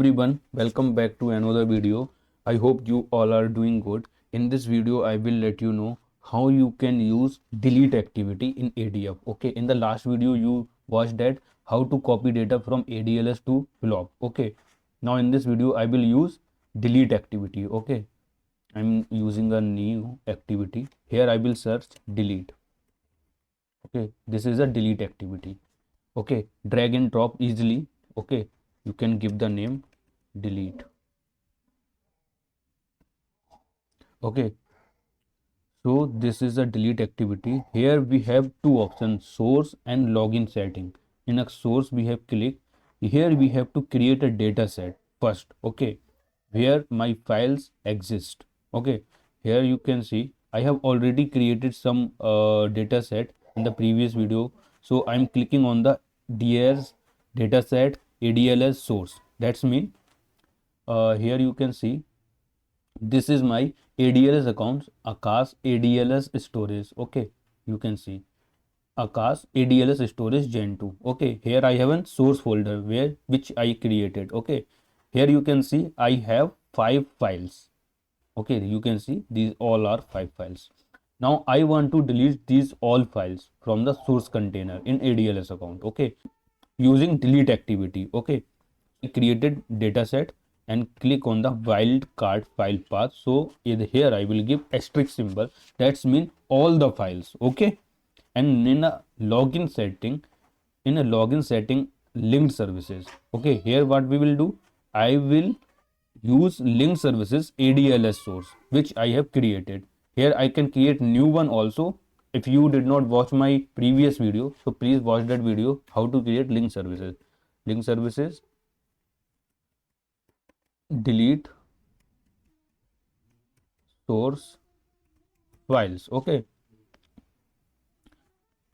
Everyone, welcome back to another video. I hope you all are doing good. In this video, I will let you know how you can use delete activity in ADF. Okay, in the last video, you watched that how to copy data from ADLS to blob. Okay, now in this video, I will use delete activity. Okay, I'm using a new activity. Here, I will search delete. Okay, this is a delete activity. Okay, drag and drop easily. Okay, you can give the name delete. Okay, so this is a delete activity. Here we have two options, source and login setting. In a source we have click. Here we have to create a data set first. Okay, where my files exist. Okay, here you can see I have already created some data set in the previous video. So I'm clicking on the DS data set ADLS source. That's mean here you can see this is my ADLS account, Akash ADLS storage. Okay, you can see Akash ADLS storage Gen 2. Okay, here I have a source folder where which I created. Okay, here you can see I have 5 files. Okay, you can see these all are 5 files. Now I want to delete these all files from the source container in ADLS account. Okay, using delete activity. Okay, I created dataset and click on the wildcard file path. So here I will give asterisk symbol. That's mean all the files. Okay, and in a login setting, linked services. Okay, here what we will do, I will use linked services ADLS source which I have created. Here I can create new one also. If you did not watch my previous video, so please watch that video how to create linked services. Linked services delete source files. Okay,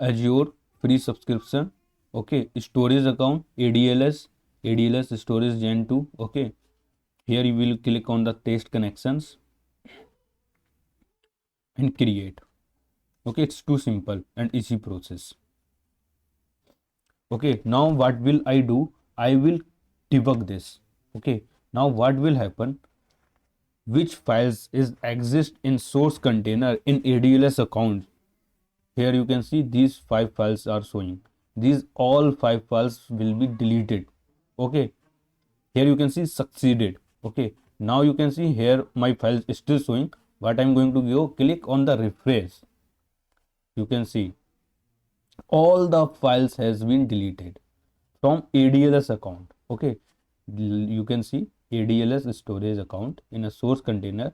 Azure free subscription. Okay, storage account ADLS storage Gen 2. Okay, here you will click on the test connections and create. Okay, it's too simple and easy process. Okay, now what will I do? I will debug this. Okay, now what will happen? Which files is exist in source container in ADLS account? Here you can see these 5 files are showing. These all 5 files will be deleted. Okay, here you can see succeeded. Okay, now you can see here my files is still showing. What I'm going to go click on the refresh. You can see all the files has been deleted from ADLS account. Okay, you can see ADLS storage account in a source container.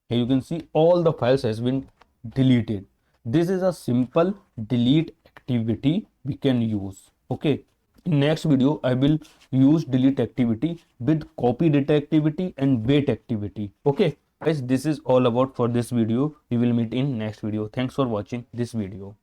Here you can see all the files has been deleted. This is a simple delete activity we can use. Okay, in next video I will use delete activity with copy data activity and wait activity. Okay guys, this is all about for this video. We will meet in next video. Thanks for watching this video.